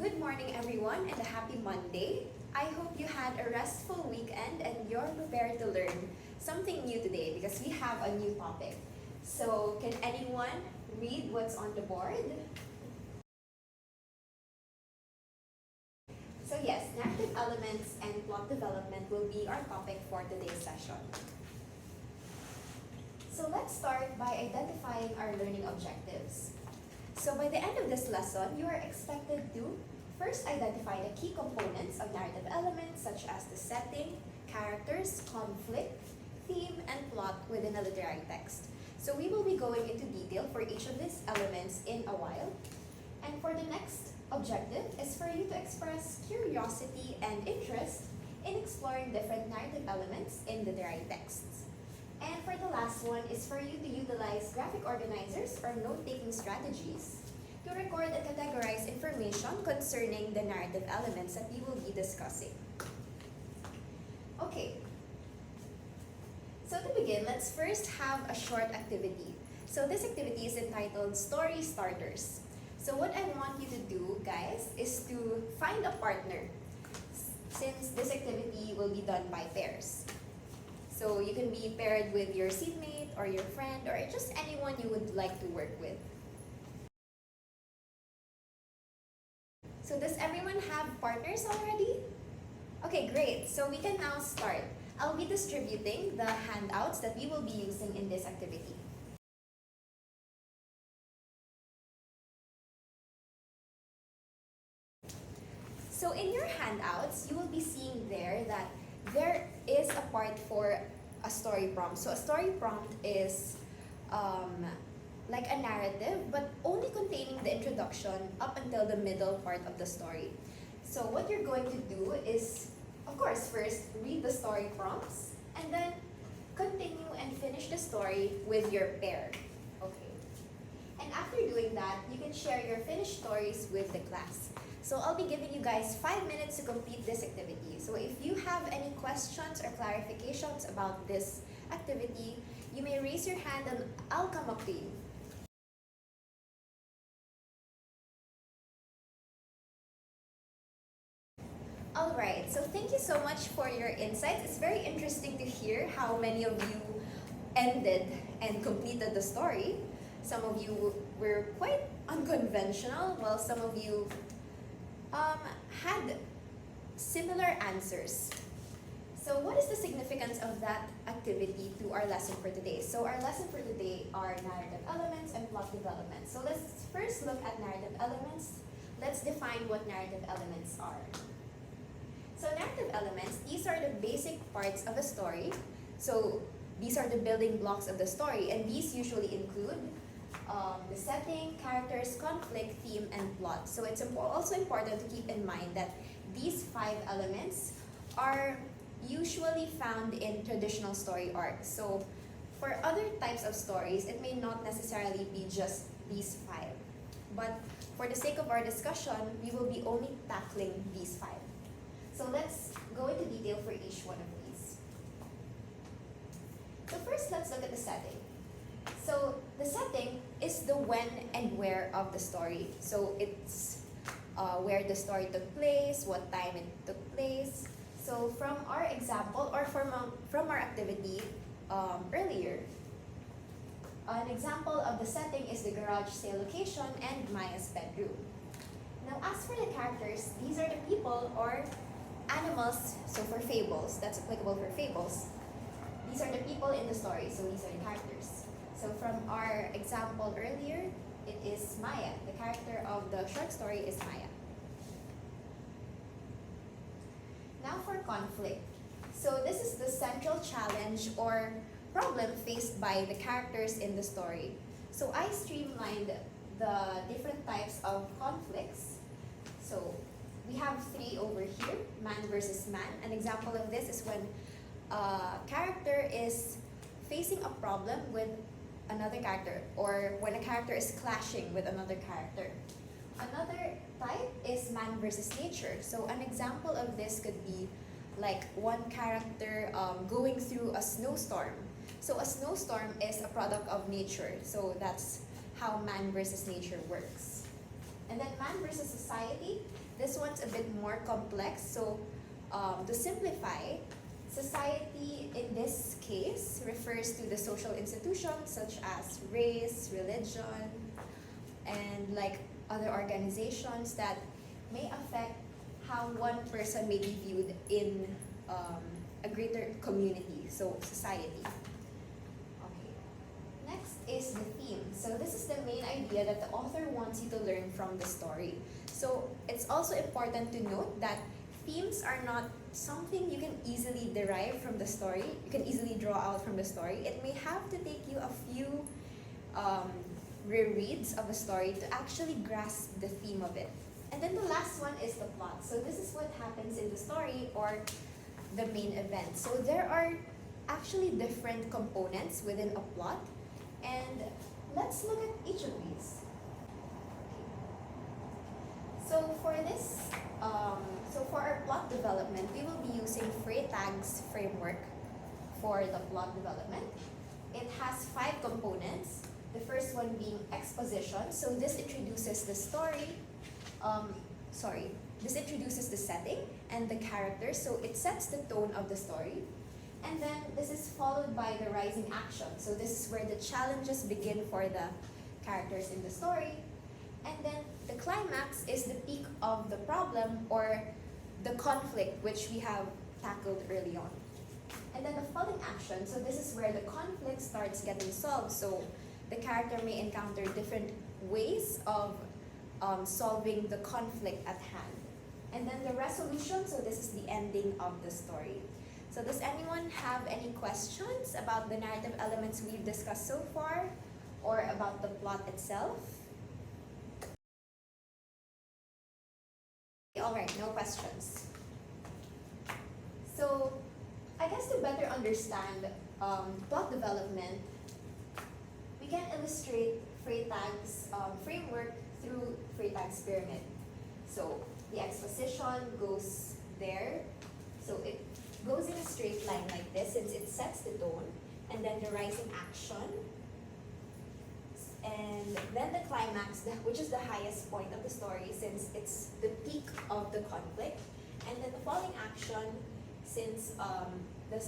Good morning, everyone, and a happy Monday. I hope you had a restful weekend and you're prepared to learn something new today because we have a new topic. So, can anyone read what's on the board? So yes, narrative elements and plot development will be our topic for today's session. So let's start by identifying our learning objectives. So by the end of this lesson, you are expected to first identify the key components of narrative elements such as the setting, characters, conflict, theme, and plot within a literary text. So we will be going into detail for each of these elements in a while. And for the next objective is for you to express curiosity and interest in exploring different narrative elements in literary texts. And for the last one is for you to utilize graphic organizers or note-taking strategies to record and categorize information concerning the narrative elements that we will be discussing. Okay. So to begin, let's first have a short activity. So this activity is entitled Story Starters. So what I want you to do, guys, is to find a partner since this activity will be done by pairs. So you can be paired with your seatmate or your friend or just anyone you would like to work with. So does everyone have partners already? Okay, great. So we can now start. I'll be distributing the handouts that we will be using in this activity. So in your handouts, you will be seeing there that there is a part for a story prompt. So a story prompt is like a narrative, but only containing the introduction up until the middle part of the story. So what you're going to do is, of course, first read the story prompts, and then continue and finish the story with your pair. Okay. And after doing that, you can share your finished stories with the class. So I'll be giving you guys 5 minutes to complete this activity. So if you have any questions or clarifications about this activity, you may raise your hand and I'll come up to you. Alright, so thank you so much for your insights. It's very interesting to hear how many of you ended and completed the story. Some of you were quite unconventional, while some of you had similar answers. So what is the significance of that activity to our lesson for today? So our lesson for today are narrative elements and plot development. So let's first look at narrative elements. Let's define what narrative elements are. So narrative elements, these are the basic parts of a story. So these are the building blocks of the story, and these usually include the setting, characters, conflict, theme, and plot. So it's also important to keep in mind that these 5 elements are usually found in traditional story arcs. So for other types of stories, it may not necessarily be just these 5. But for the sake of our discussion, we will be only tackling these 5. So let's go into detail for each one of these. So first, let's look at the setting. So the setting is the when and where of the story. So it's where the story took place, what time it took place. So from our example or from our activity earlier, an example of the setting is the garage sale location and Maya's bedroom. Now as for the characters, these are the people or animals. So for fables, that's applicable for fables. These are the people in the story, so these are the characters. So from our example earlier, it is Maya. The character of the short story is Maya. Now for conflict. So this is the central challenge or problem faced by the characters in the story. So I streamlined the different types of conflicts. So we have 3 over here, man versus man. An example of this is when a character is facing a problem with another character, or when a character is clashing with another character. Another type is man versus nature. So an example of this could be like one character going through a snowstorm. So a snowstorm is a product of nature. So that's how man versus nature works. And then man versus society, this one's a bit more complex. So to simplify, society in this case refers to the social institutions such as race, religion, and like other organizations that may affect how one person may be viewed in a greater community, so society. Okay. Next is the theme. So this is the main idea that the author wants you to learn from the story. So it's also important to note that themes are not something you can easily derive from the story. You can easily draw out from the story. It may have to take you a few rereads of a story to actually grasp the theme of it. And then the last one is the plot. So this is what happens in the story or the main event. So there are actually different components within a plot, and let's look at each of these. So for this, for our plot development, we will be using Freytag's framework for the plot development. It has 5 components. The first one being exposition. So this introduces the story. This introduces the setting and the characters. So it sets the tone of the story. And then this is followed by the rising action. So this is where the challenges begin for the characters in the story. And then the climax is the peak of the problem or the conflict which we have tackled early on. And then the falling action, so this is where the conflict starts getting solved. So the character may encounter different ways of solving the conflict at hand. And then the resolution, so this is the ending of the story. So does anyone have any questions about the narrative elements we've discussed so far or about the plot itself? All right, no questions. So I guess to better understand plot development, we can illustrate Freytag's framework through Freytag's pyramid. So the exposition goes there. So it goes in a straight line like this since it sets the tone, and then the rising action, and then the climax, which is the highest point of the story since it's the peak of the conflict, and then the falling action since the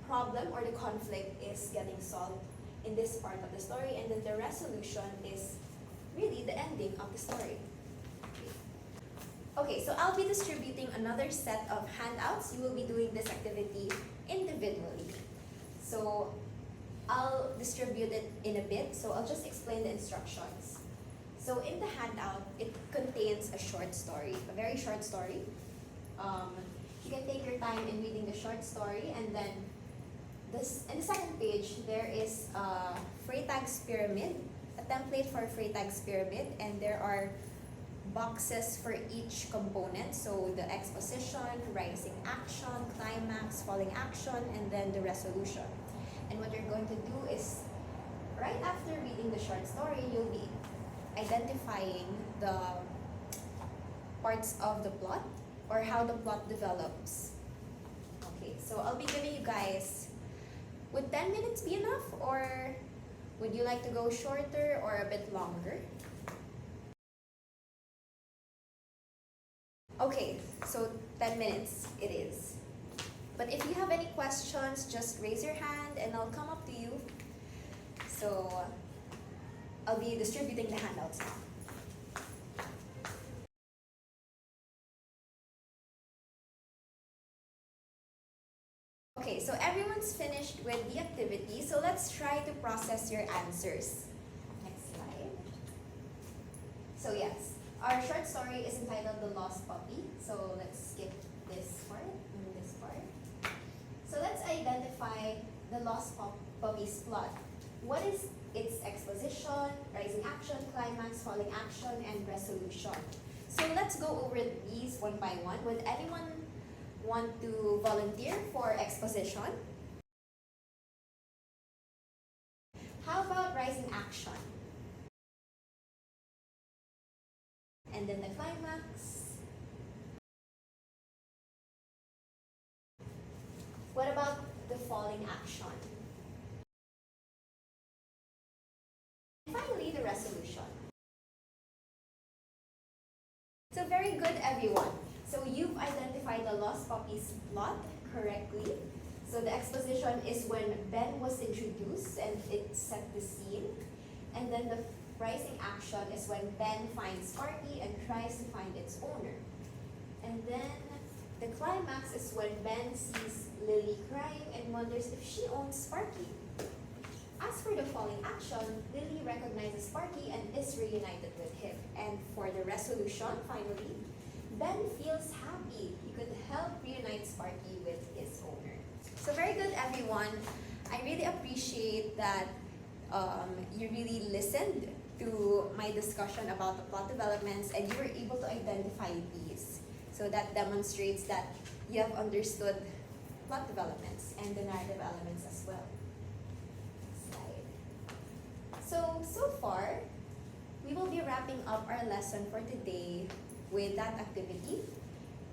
problem or the conflict is getting solved in this part of the story, and then the resolution is really the ending of the story. Okay, so I'll be distributing another set of handouts. You will be doing this activity individually. So I'll distribute it in a bit, so I'll just explain the instructions. So in the handout, it contains a short story, a very short story. You can take your time in reading the short story, and then in the second page, there is Freytag's pyramid, a template for Freytag's pyramid, and there are boxes for each component. So the exposition, rising action, climax, falling action, and then the resolution. And what you're going to do is, right after reading the short story, you'll be identifying the parts of the plot or how the plot develops. Okay, so I'll be giving you guys, would 10 minutes be enough, or would you like to go shorter or a bit longer? Okay, so 10 minutes it is. But if you have any questions, just raise your hand and I'll come up to you. So I'll be distributing the handouts now. Okay, so everyone's finished with the activity, so let's try to process your answers. Next slide. So yes, our short story is entitled The Lost Puppy. So let's skip this part and this part. So let's identify the Lost Puppy's plot. What is its exposition, rising action, climax, falling action, and resolution? So let's go over these one by one. Would anyone want to volunteer for exposition? How about rising action? And then the climax? What about the falling action? And finally, the resolution. So very good, everyone. So you've identified the Lost Puppies plot correctly. So the exposition is when Ben was introduced and it set the scene. And then the rising action is when Ben finds Sparky and tries to find its owner. And then the climax is when Ben sees Lily crying and wonders if she owns Sparky. As for the falling action, Lily recognizes Sparky and is reunited with him. And for the resolution, finally, Ben feels happy he could help reunite Sparky with his owner. So very good, everyone. I really appreciate that you really listened to my discussion about the plot developments and you were able to identify these. So that demonstrates that you have understood plot developments and the narrative elements as well. So far, we will be wrapping up our lesson for today with that activity.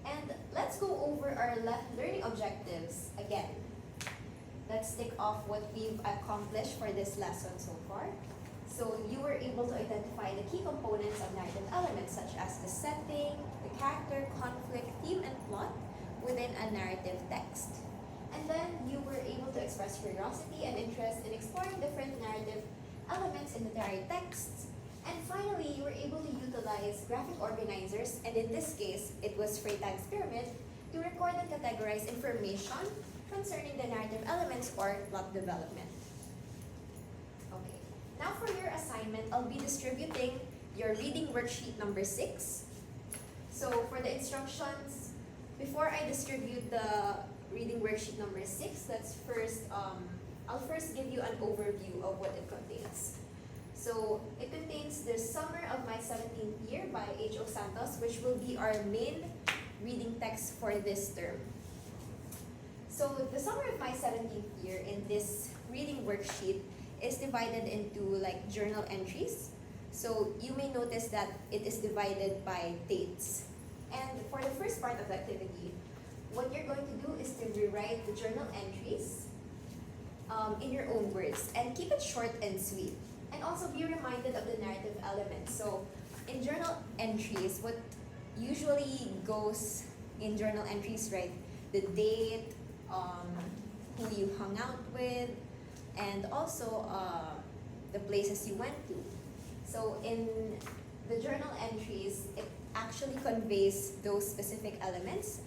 And let's go over our learning objectives again. Let's tick off what we've accomplished for this lesson so far. So you were able to identify the key components of narrative elements such as the setting, the character, conflict, theme, and plot within a narrative text. And then you were able to express curiosity and interest in exploring different narrative elements in the literary texts. And finally, you were able to utilize graphic organizers, and in this case, it was Freytag's pyramid, to record and categorize information concerning the narrative elements or plot development. Okay, now for your assignment, I'll be distributing your reading worksheet number 6. So for the instructions, before I distribute the reading worksheet number 6, I'll first give you an overview of what it contains. So it contains the Summer of My 17th Year by H.O. Santos, which will be our main reading text for this term. So the Summer of My 17th Year in this reading worksheet is divided into like journal entries. So you may notice that it is divided by dates. And for the first part of the activity, what you're going to do is to rewrite the journal entries in your own words and keep it short and sweet. And also be reminded of the narrative elements. So in journal entries, what usually goes in journal entries, right? The date, who you hung out with, and also the places you went to. So in the journal entries, it actually conveys those specific elements,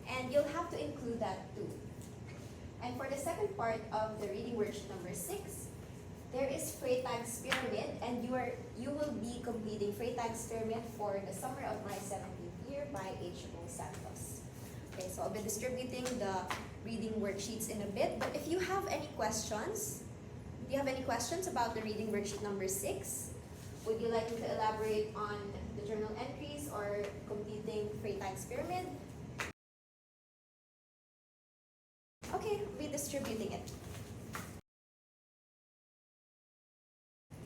and you'll have to include that too. And for the second part of the reading worksheet number 6, there is Freytag's pyramid, and you will be completing Freytag's pyramid for the Summer of My 17th Year by H.O. Santos. Okay, so I'll be distributing the reading worksheets in a bit, but if you have any questions, about the reading worksheet number 6? Would you like me to elaborate on the journal entries or completing Freytag's pyramid? Okay, I'll be distributing it.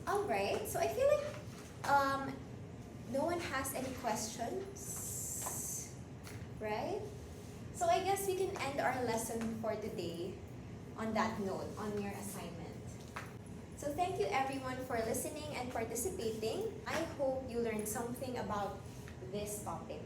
Alright, so I feel like no one has any questions, right? So I guess we can end our lesson for today on that note, on your assignment. So thank you everyone for listening and participating. I hope you learned something about this topic.